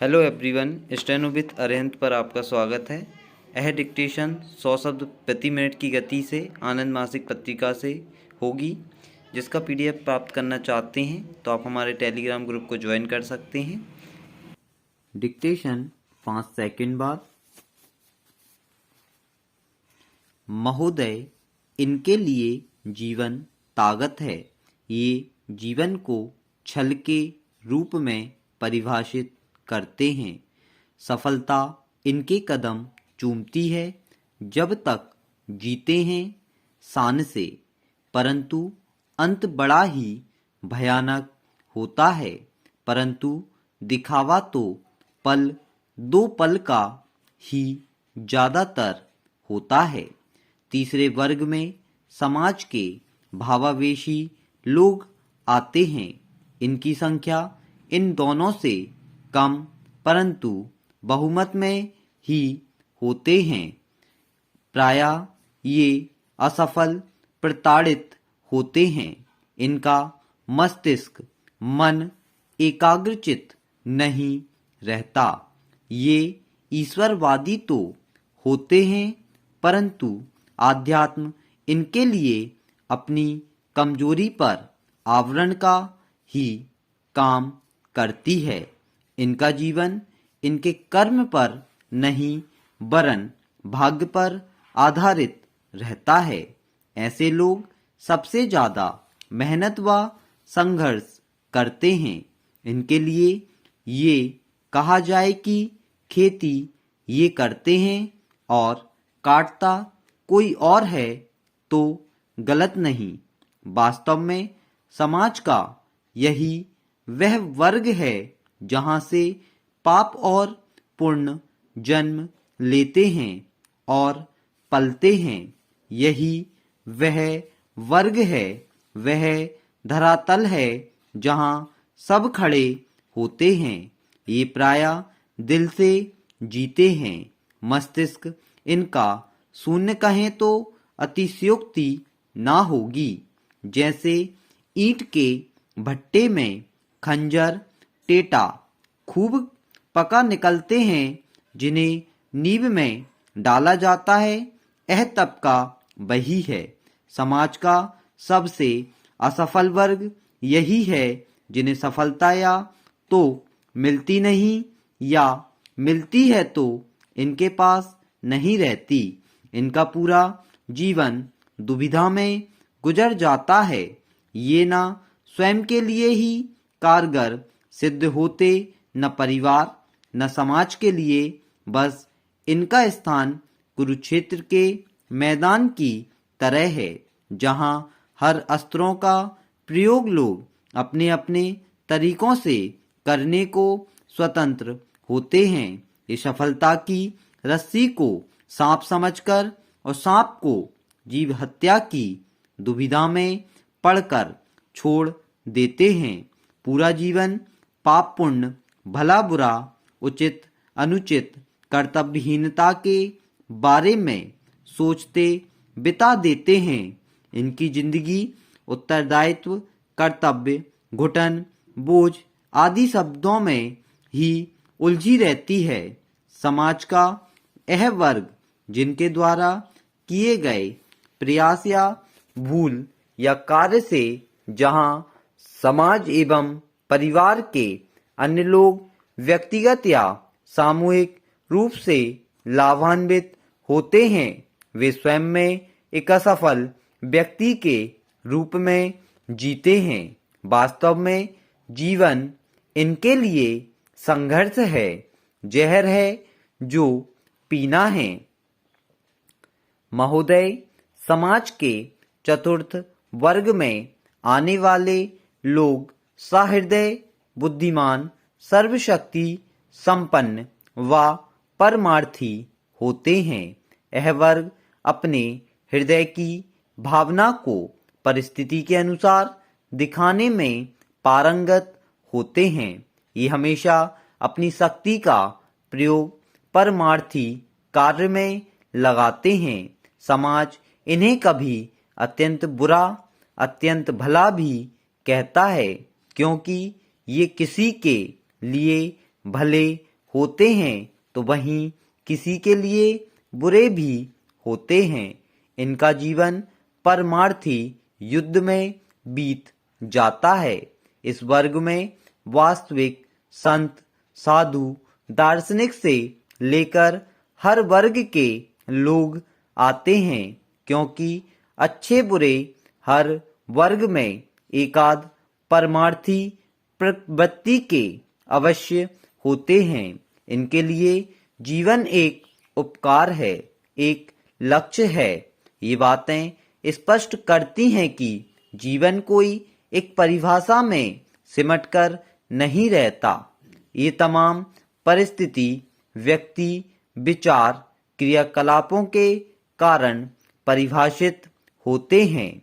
Hello everyone, steno with Arihant पर आपका स्वागत है। यह डिक्टेशन 100 शब्द प्रति मिनट की गति से आनंद मासिक पत्रिका से होगी। जिसका पीडीएफ प्राप्त करना चाहते हैं तो आप हमारे टेलीग्राम ग्रुप को ज्वाइन कर सकते हैं। डिक्टेशन 5 सेकंड बाद। महोदय, इनके लिए जीवन ताकत है। ये जीवन को छल के रूप में परिभाषित करते हैं। सफलता इनके कदम चूमती है जब तक जीते हैं शान से, परंतु अंत बड़ा ही भयानक होता है। परंतु दिखावा तो पल दो पल का ही ज़्यादातर होता है। तीसरे वर्ग में समाज के भावावेशी लोग आते हैं। इनकी संख्या इन दोनों से कम परंतु बहुमत में ही होते हैं। प्रायः ये असफल प्रताड़ित होते हैं। इनका मस्तिष्क मन एकाग्रचित नहीं रहता। ये ईश्वरवादी तो होते हैं परंतु आध्यात्म इनके लिए अपनी कमजोरी पर आवरण का ही काम करती है। इनका जीवन इनके कर्म पर नहीं वरन भाग्य पर आधारित रहता है। ऐसे लोग सबसे ज़्यादा मेहनत व संघर्ष करते हैं। इनके लिए ये कहा जाए कि खेती ये करते हैं और काटता कोई और है तो गलत नहीं। वास्तव में समाज का यही वह वर्ग है जहाँ से पाप और पुण्य जन्म लेते हैं और पलते हैं। यही वह वर्ग है, वह धरातल है जहाँ सब खड़े होते हैं। ये प्रायः दिल से जीते हैं। मस्तिष्क इनका शून्य कहें तो अतिशयोक्ति ना होगी। जैसे ईंट के भट्टे में खंजर टेटा खूब पका निकलते हैं जिन्हें नींव में डाला जाता है, यह तबका वही है। समाज का सबसे असफल वर्ग यही है जिन्हें सफलता या तो मिलती नहीं या मिलती है तो इनके पास नहीं रहती। इनका पूरा जीवन दुविधा में गुजर जाता है। ये ना स्वयं के लिए ही कारगर सिद्ध होते, न परिवार न समाज के लिए। बस इनका स्थान कुरुक्षेत्र के मैदान की तरह है जहाँ हर अस्त्रों का प्रयोग लोग अपने अपने तरीकों से करने को स्वतंत्र होते हैं। ये सफलता की रस्सी को सांप समझकर और सांप को जीव हत्या की दुविधा में पड़कर छोड़ देते हैं। पूरा जीवन पाप पुण्य भला बुरा उचित अनुचित कर्तव्यहीनता के बारे में सोचते बिता देते हैं। इनकी जिंदगी उत्तरदायित्व कर्तव्य घुटन बोझ आदि शब्दों में ही उलझी रहती है। समाज का यह वर्ग जिनके द्वारा किए गए प्रयास या भूल या कार्य से जहां समाज एवं परिवार के अन्य लोग व्यक्तिगत या सामूहिक रूप से लाभान्वित होते हैं, वे स्वयं में एक असफल व्यक्ति के रूप में जीते हैं। वास्तव में जीवन इनके लिए संघर्ष है, जहर है जो पीना है। महोदय, समाज के चतुर्थ वर्ग में आने वाले लोग सहृदय बुद्धिमान सर्वशक्ति संपन्न व परमार्थी होते हैं। यह वर्ग अपने हृदय की भावना को परिस्थिति के अनुसार दिखाने में पारंगत होते हैं। ये हमेशा अपनी शक्ति का प्रयोग परमार्थी कार्य में लगाते हैं। समाज इन्हें कभी अत्यंत बुरा अत्यंत भला भी कहता है, क्योंकि ये किसी के लिए भले होते हैं तो वहीं किसी के लिए बुरे भी होते हैं। इनका जीवन परमार्थी युद्ध में बीत जाता है। इस वर्ग में वास्तविक संत, साधु, दार्शनिक से लेकर हर वर्ग के लोग आते हैं, क्योंकि अच्छे बुरे हर वर्ग में एकाध परमार्थी प्रवृत्ति के अवश्य होते हैं। इनके लिए जीवन एक उपकार है, एक लक्ष्य है। ये बातें स्पष्ट करती हैं कि जीवन कोई एक परिभाषा में सिमटकर नहीं रहता। ये तमाम परिस्थिति, व्यक्ति, विचार, क्रियाकलापों के कारण परिभाषित होते हैं।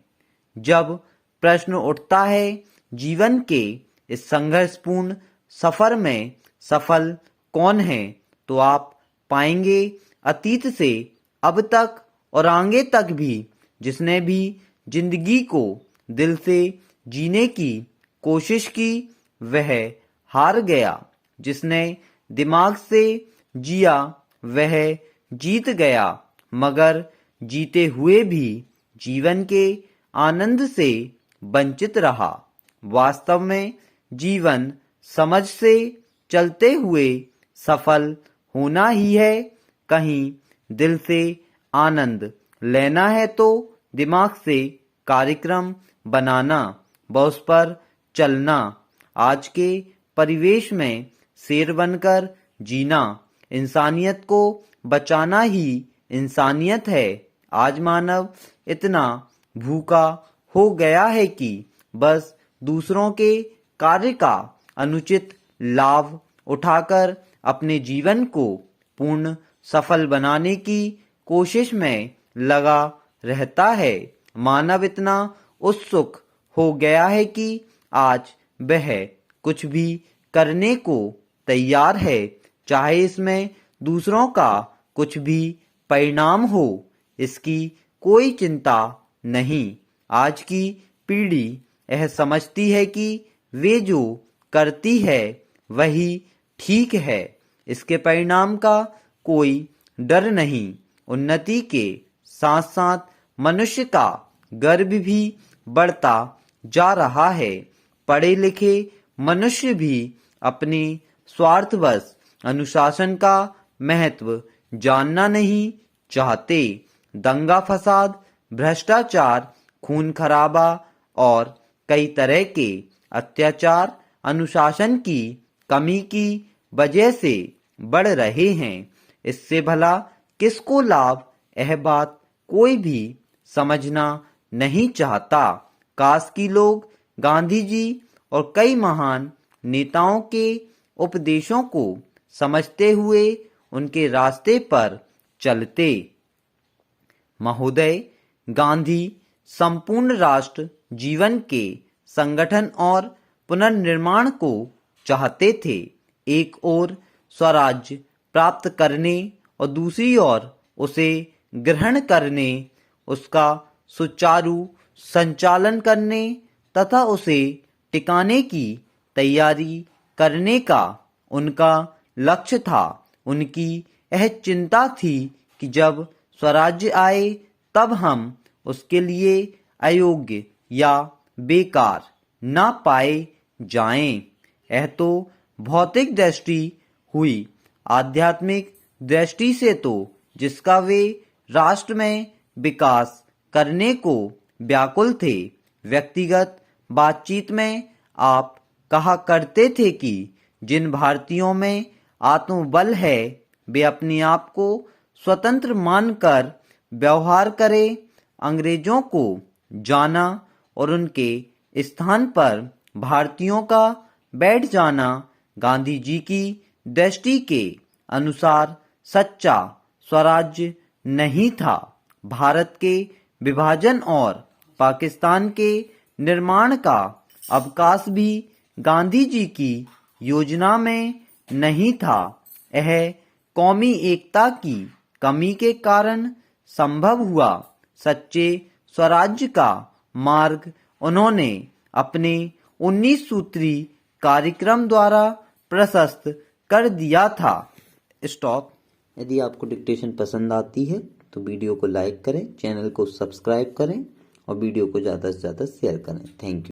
जब प्रश्न उठता है जीवन के इस संघर्षपूर्ण सफर में सफल कौन है, तो आप पाएंगे अतीत से अब तक और आगे तक भी जिसने भी जिंदगी को दिल से जीने की कोशिश की वह हार गया। जिसने दिमाग से जिया वह जीत गया, मगर जीते हुए भी जीवन के आनंद से वंचित रहा। वास्तव में जीवन समझ से चलते हुए सफल होना ही है। कहीं दिल से आनंद लेना है तो दिमाग से कार्यक्रम बनाना व उस पर चलना। आज के परिवेश में शेर बनकर जीना, इंसानियत को बचाना ही इंसानियत है। आज मानव इतना भूखा हो गया है कि बस दूसरों के कार्य का अनुचित लाभ उठाकर अपने जीवन को पूर्ण सफल बनाने की कोशिश में लगा रहता है। मानव इतना उत्सुक हो गया है कि आज वह कुछ भी करने को तैयार है, चाहे इसमें दूसरों का कुछ भी परिणाम हो। इसकी कोई चिंता नहीं। आज की पीढ़ी यह समझती है कि वे जो करती है वही ठीक है। इसके परिणाम का कोई डर नहीं। उन्नति के साथ साथ मनुष्य का गर्व भी बढ़ता जा रहा है। पढ़े लिखे मनुष्य भी अपने स्वार्थवश अनुशासन का महत्व जानना नहीं चाहते। दंगा फसाद, भ्रष्टाचार, खून खराबा और कई तरह के अत्याचार अनुशासन की कमी की वजह से बढ़ रहे हैं। इससे भला किसको लाभ, यह बात कोई भी समझना नहीं चाहता। काश कि लोग गांधी जी और कई महान नेताओं के उपदेशों को समझते हुए उनके रास्ते पर चलते। महोदय गांधी संपूर्ण राष्ट्र जीवन के संगठन और पुनर्निर्माण को चाहते थे। एक ओर स्वराज्य प्राप्त करने और दूसरी ओर उसे ग्रहण करने, उसका सुचारू संचालन करने तथा उसे टिकाने की तैयारी करने का उनका लक्ष्य था। उनकी यह चिंता थी कि जब स्वराज्य आए तब हम उसके लिए अयोग्य या बेकार ना पाए जाएं। यह तो भौतिक दृष्टि हुई। आध्यात्मिक दृष्टि से तो जिसका वे राष्ट्र में विकास करने को व्याकुल थे। व्यक्तिगत बातचीत में आप कहा करते थे कि जिन भारतीयों में आत्मबल है वे अपने आप को स्वतंत्र मानकर व्यवहार करें। अंग्रेजों को जाना और उनके स्थान पर भारतीयों का बैठ जाना गांधी जी की दृष्टि के अनुसार सच्चा स्वराज्य नहीं था। भारत के विभाजन और पाकिस्तान के निर्माण का अवकाश भी गांधी जी की योजना में नहीं था। यह कौमी एकता की कमी के कारण संभव हुआ। सच्चे स्वराज्य का मार्ग उन्होंने अपने 19 सूत्री कार्यक्रम द्वारा प्रशस्त कर दिया था। स्टॉप। यदि आपको डिक्टेशन पसंद आती है तो वीडियो को लाइक करें, चैनल को सब्सक्राइब करें और वीडियो को ज़्यादा से ज़्यादा शेयर करें। Thank you.